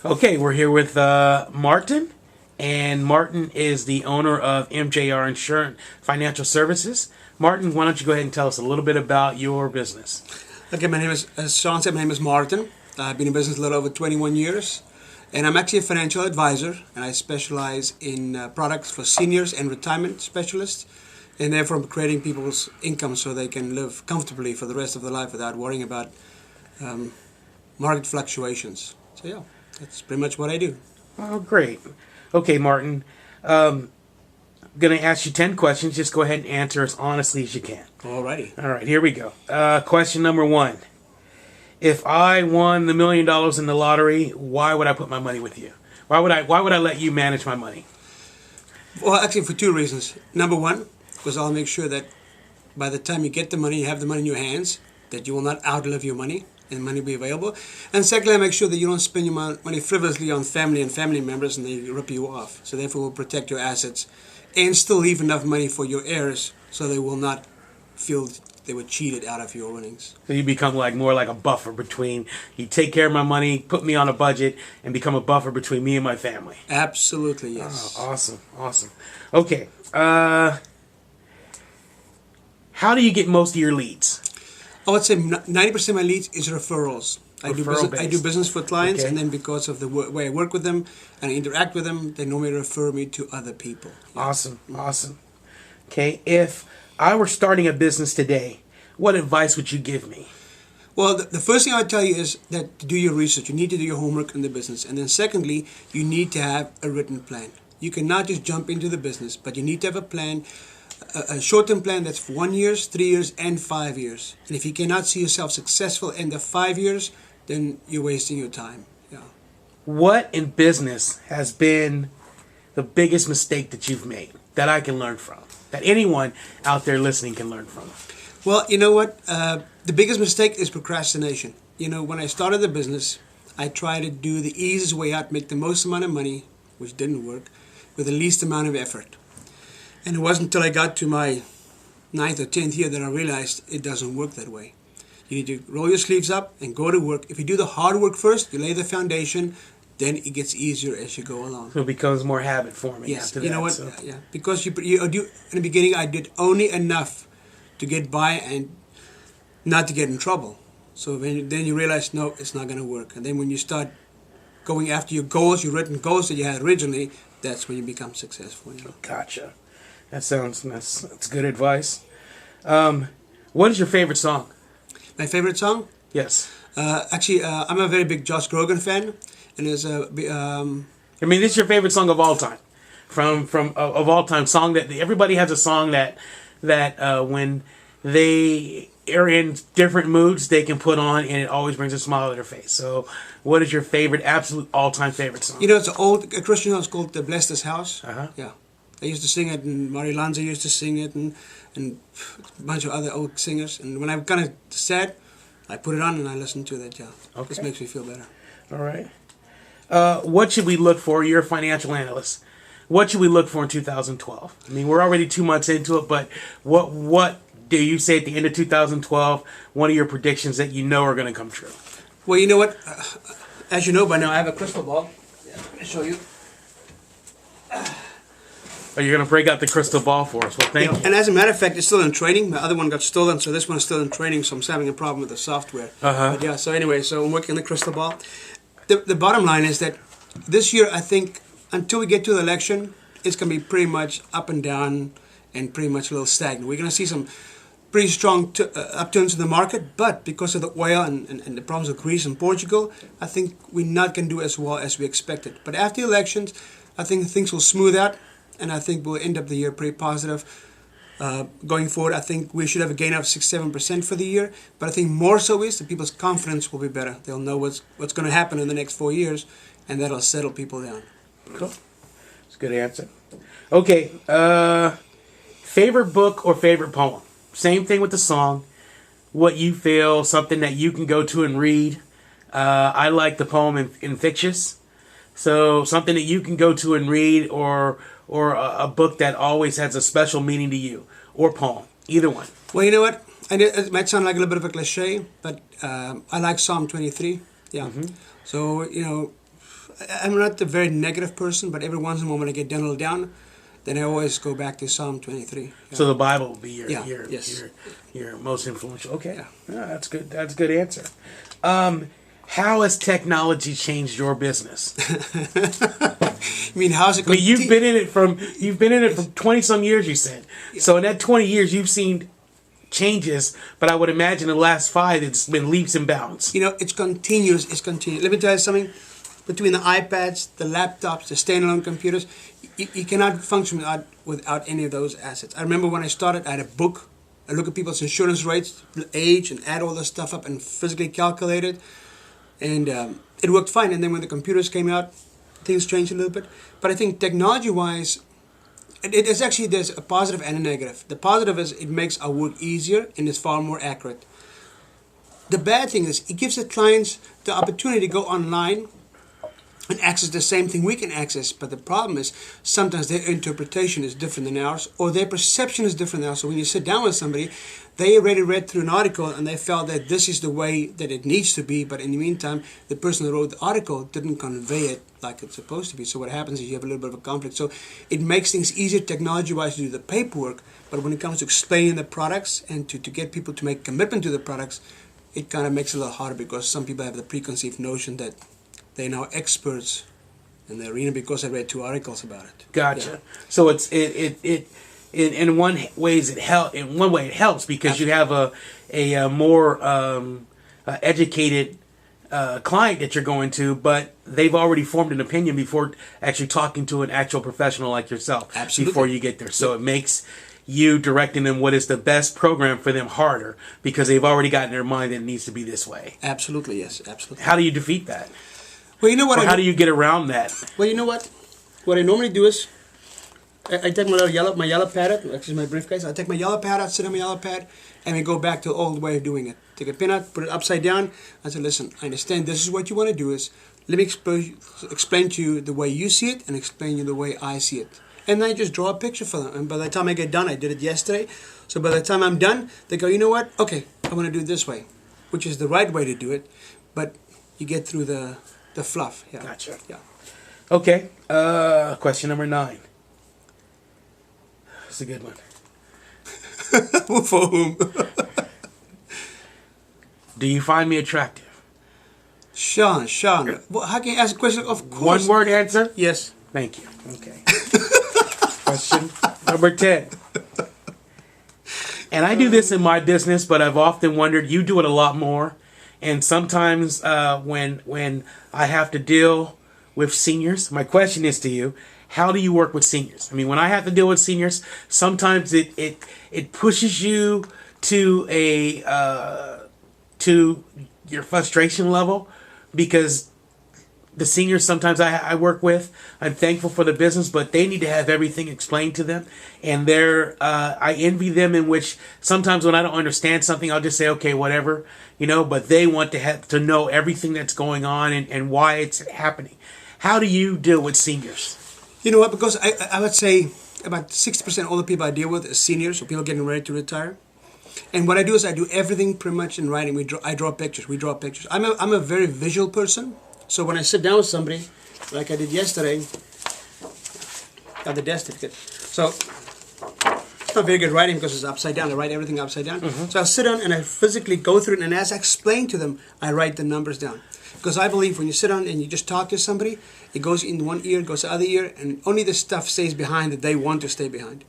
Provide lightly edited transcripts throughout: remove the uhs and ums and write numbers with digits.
Okay, we're here with Maartin, and Maartin is the owner of MJR Insurance Financial Services. Maartin, why don't you go ahead and tell us a little bit about your business? Okay, my name is, as Sean said, my name is Martin. I've been in business a little over 21 years, and I'm actually a financial advisor, and I specialize in products for seniors and retirement specialists, and therefore I'm creating people's income so they can live comfortably for the rest of their life without worrying about market fluctuations. So yeah, that's pretty much what I do. Oh, great. Okay, Maartin, going to ask you 10 questions. Just go ahead and answer as honestly as you can. Alrighty. All right, here we go. Question number 1. If I won the $1 million in the lottery, why would I put my money with you? Why would I let you manage my money? Well, actually for two reasons. Number one, because I'll make sure that by the time you get the money, you have the money in your hands, that you will not outlive your money and money will be available. And secondly, I make sure that you don't spend your money frivolously on family and family members and they rip you off. So therefore we'll protect your assets and still leave enough money for your heirs so they will not feel they were cheated out of your winnings. So you become more like a buffer between, you take care of my money, put me on a budget, and become a buffer between me and my family. Absolutely, yes. Oh, awesome. Okay. How do you get most of your leads? I would say 90% of my leads is referrals. I do business for clients, Okay. and then because of the way I work with them and I interact with them, they normally refer me to other people. Yeah. Awesome. Okay, if I were starting a business today, what advice would you give me? Well, the first thing I would tell you is that to do your research. You need to do your homework in the business. And then secondly, you need to have a written plan. You cannot just jump into the business, but you need to have a plan, a short-term plan that's for 1 year, 3 years, and 5 years. And if you cannot see yourself successful in the 5 years, then you're wasting your time. Yeah. What in business has been the biggest mistake that you've made that I can learn from, that anyone out there listening can learn from? Well, you know what? The biggest mistake is procrastination. You know, when I started the business, I tried to do the easiest way out, make the most amount of money, which didn't work, with the least amount of effort. And it wasn't until I got to my 9th or 10th year that I realized it doesn't work that way. You need to roll your sleeves up and go to work. If you do the hard work first, you lay the foundation, then it gets easier as you go along. So it becomes more habit forming. Yes, after you that, know what? so. Yeah, because you do in the beginning, I did only enough to get by and not to get in trouble. So then you realize, no, it's not going to work. And then when you start going after your goals, your written goals that you had originally, that's when you become successful. You know? Gotcha. That's good advice. What is your favorite song? My favorite song? Yes. Actually, I'm a very big Josh Groban fan, and there's a. This is your favorite song of all time, of all time song that everybody has a song that when they are in different moods they can put on and it always brings a smile to their face. So, what is your favorite, absolute all-time favorite song? You know, it's an old Christian song. It's called "The Blessed Is House." Uh-huh. Yeah, they used to sing it, and Mari Lanza used to sing it, and a bunch of other old singers. And when I'm kind of sad, I put it on and I listen to that. Yeah, Okay. This makes me feel better. All right. What should we look for? You're a financial analyst. What should we look for in 2012? We're already 2 months into it, but what do you say at the end of 2012? One of your predictions that you know are going to come true? Well, you know what? As you know by now, I have a crystal ball. Yeah, let me show you. Are you going to break out the crystal ball for us? Well, thank you. And as a matter of fact, it's still in training. My other one got stolen, so this one's still in training, so I'm having a problem with the software. Uh-huh. But yeah, so anyway, so I'm working on the crystal ball. The bottom line is that this year, I think, until we get to the election, it's going to be pretty much up and down and pretty much a little stagnant. We're going to see some pretty strong upturns in the market, but because of the oil and the problems with Greece and Portugal, I think we're not going to do as well as we expected. But after the elections, I think things will smooth out, and I think we'll end up the year pretty positive. Going forward, I think we should have a gain of 6-7% for the year, but I think more so is that people's confidence will be better. They'll know what's going to happen in the next 4 years, and that'll settle people down. Cool. That's a good answer. Okay. Favorite book or favorite poem? Same thing with the song. What you feel, something that you can go to and read. I like the poem Infectious. So something that you can go to and read, or a book that always has a special meaning to you, or poem. Either one. Well, you know what? It might sound like a little bit of a cliche, but I like Psalm 23. Yeah. Mm-hmm. So, you know, I'm not a very negative person, but every once in a while when I get down a little down, then I always go back to Psalm 23. Yeah. So the Bible will be your Yeah, your, yes. your most influential. Okay, Yeah. yeah, that's good. That's a good answer. How has technology changed your business? I mean, how's it I mean, going? you've been in it for 20 some years. You said so. In that 20 years, you've seen changes, but I would imagine in the last 5, it's been leaps and bounds. You know, it's continuous. It's continuous. Let me tell you something. Between the iPads, the laptops, the standalone computers, you cannot function without any of those assets. I remember when I started, I had a book. I look at people's insurance rates, age, and add all this stuff up and physically calculate it. And it worked fine. And then when the computers came out, things changed a little bit. But I think technology-wise, there's a positive and a negative. The positive is it makes our work easier and it's far more accurate. The bad thing is it gives the clients the opportunity to go online and access the same thing we can access. But the problem is sometimes their interpretation is different than ours, or their perception is different than ours. So when you sit down with somebody, they already read through an article and they felt that this is the way that it needs to be, but in the meantime, the person that wrote the article didn't convey it like it's supposed to be. So what happens is you have a little bit of a conflict. So it makes things easier technology-wise to do the paperwork, but when it comes to explaining the products and to get people to make commitment to the products, it kind of makes it a little harder because some people have the preconceived notion that they're now experts in the arena because I read 2 articles about it. Gotcha. Yeah. So it in one ways it help. In one way, it helps because you have a more educated client that you're going to, but they've already formed an opinion before actually talking to an actual professional like yourself. Absolutely. Before you get there. So it makes you directing them what is the best program for them harder because they've already got in their mind that it needs to be this way. Absolutely, yes, absolutely. How do you defeat that? Well, you know what? Or how do you get around that? Well, you know what? What I normally do is I take my yellow pad out, actually my briefcase. I take my yellow pad out, sit on my yellow pad, and we go back to the old way of doing it. Take a pin out, put it upside down. I say, listen, I understand this is what you want to do. Is let me explain to you the way you see it, and explain to you the way I see it. And I just draw a picture for them. And by the time I get done, I did it yesterday. So by the time I'm done, they go, you know what? Okay, I want to do it this way, which is the right way to do it. But you get through the fluff. Yeah. Gotcha. Yeah. Okay. Question number 9. It's a good one. For whom? Do you find me attractive? Sean. Well, how can you ask a question? Of course. One word answer? Yes. Thank you. Okay. Question number 10. And I do this in my business, but I've often wondered, you do it a lot more. And sometimes when I have to deal with seniors, my question is to you, how do you work with seniors? I mean, when I have to deal with seniors, sometimes it pushes you to to your frustration level because the seniors sometimes I work with, I'm thankful for the business, but they need to have everything explained to them. And I envy them in which sometimes when I don't understand something, I'll just say, okay, whatever, but they want to have to know everything that's going on and why it's happening. How do you deal with seniors? You know what? Because I would say about 60% of all the people I deal with is seniors, or people getting ready to retire. And what I do is I do everything pretty much in writing. I draw pictures. We draw pictures. I'm a very visual person. So when I sit down with somebody, like I did yesterday, got the death certificate. So it's not very good writing because it's upside down. I write everything upside down. Mm-hmm. So I sit down and I physically go through it, and as I explain to them, I write the numbers down. Because I believe when you sit down and you just talk to somebody, it goes in one ear, goes the other ear, and only the stuff stays behind that they want to stay behind.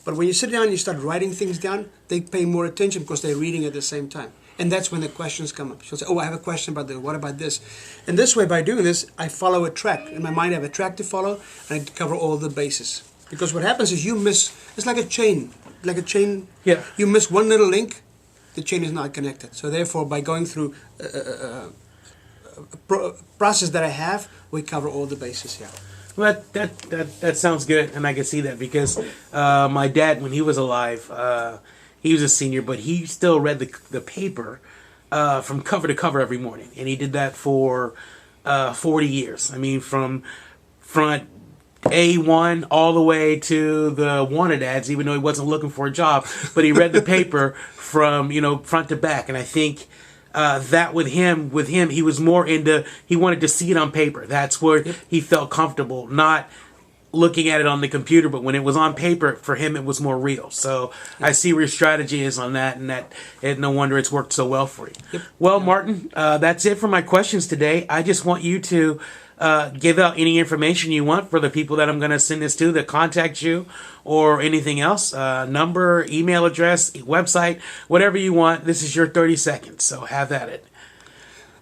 But when you sit down and you start writing things down, they pay more attention because they're reading at the same time. And that's when the questions come up. She'll say, oh, I have a question about this. What about this? And this way, by doing this, I follow a track. In my mind, I have a track to follow, and I cover all the bases. Because what happens is you miss, it's like a chain. Like a chain, yeah. You miss one little link, the chain is not connected. So therefore, by going through a process that I have, we cover all the bases, yeah. Well, that sounds good, and I can see that because my dad, when he was alive, he was a senior, but he still read the paper from cover to cover every morning, and he did that for 40 years. I mean, from front A1 all the way to the wanted ads, even though he wasn't looking for a job, but he read the paper from front to back, and I think that with him, he was more into, he wanted to see it on paper. That's where he felt comfortable, not looking at it on the computer, but when it was on paper, for him, it was more real. So I see where your strategy is on that, and no wonder it's worked so well for you. Yep. Well, Martin, that's it for my questions today. I just want you to give out any information you want for the people that I'm going to send this to that contact you, or anything else, number, email address, website, whatever you want. This is your 30 seconds, so have at it.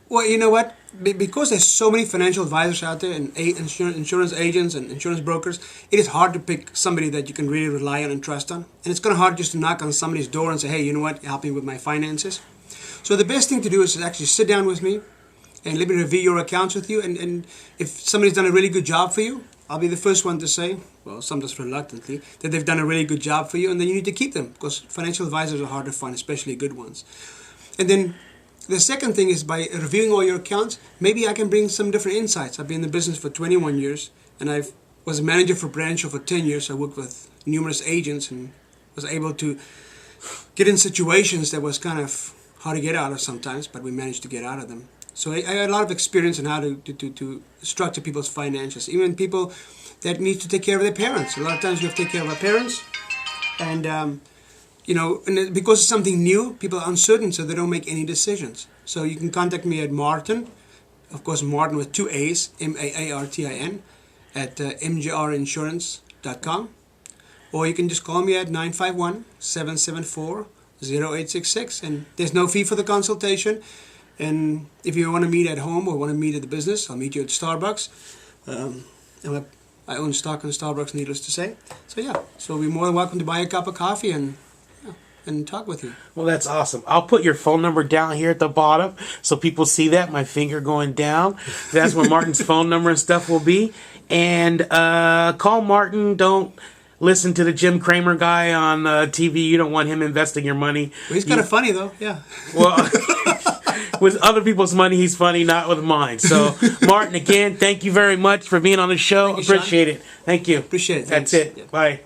Well, you know what? Because there's so many financial advisors out there, and insurance agents and insurance brokers, it is hard to pick somebody that you can really rely on and trust on. And it's kind of hard just to knock on somebody's door and say, hey, you know what, help me with my finances. So the best thing to do is to actually sit down with me and let me review your accounts with you. And if somebody's done a really good job for you, I'll be the first one to say, well, sometimes reluctantly, that they've done a really good job for you, and then you need to keep them, because financial advisors are hard to find, especially good ones. And then the second thing is, by reviewing all your accounts, maybe I can bring some different insights. I've been in the business for 21 years, and I was a manager for Branch for 10 years. I worked with numerous agents and was able to get in situations that was kind of hard to get out of sometimes, but we managed to get out of them. So I had a lot of experience in how to structure people's finances, even people that need to take care of their parents. A lot of times we have to take care of our parents, and and because it's something new, people are uncertain, so they don't make any decisions. So you can contact me at Maartin, of course Maartin with 2 A's, Maartin, at mgrinsurance.com. Or you can just call me at 951-774-0866. And there's no fee for the consultation. And if you want to meet at home or want to meet at the business, I'll meet you at Starbucks. I own stock in Starbucks, needless to say. So yeah, so you're more than welcome to buy a cup of coffee and talk with you. Well, that's awesome. I'll put your phone number down here at the bottom so people see that, my finger going down. That's where Martin's phone number and stuff will be. And call Martin. Don't listen to the Jim Cramer guy on TV. You don't want him investing your money. Well, he's kind of funny, though. Yeah. Well, with other people's money, he's funny, not with mine. So, Martin, again, thank you very much for being on the show. You, appreciate Sean. It. Thank you. Appreciate it. That's Thanks. it. Yeah. Bye.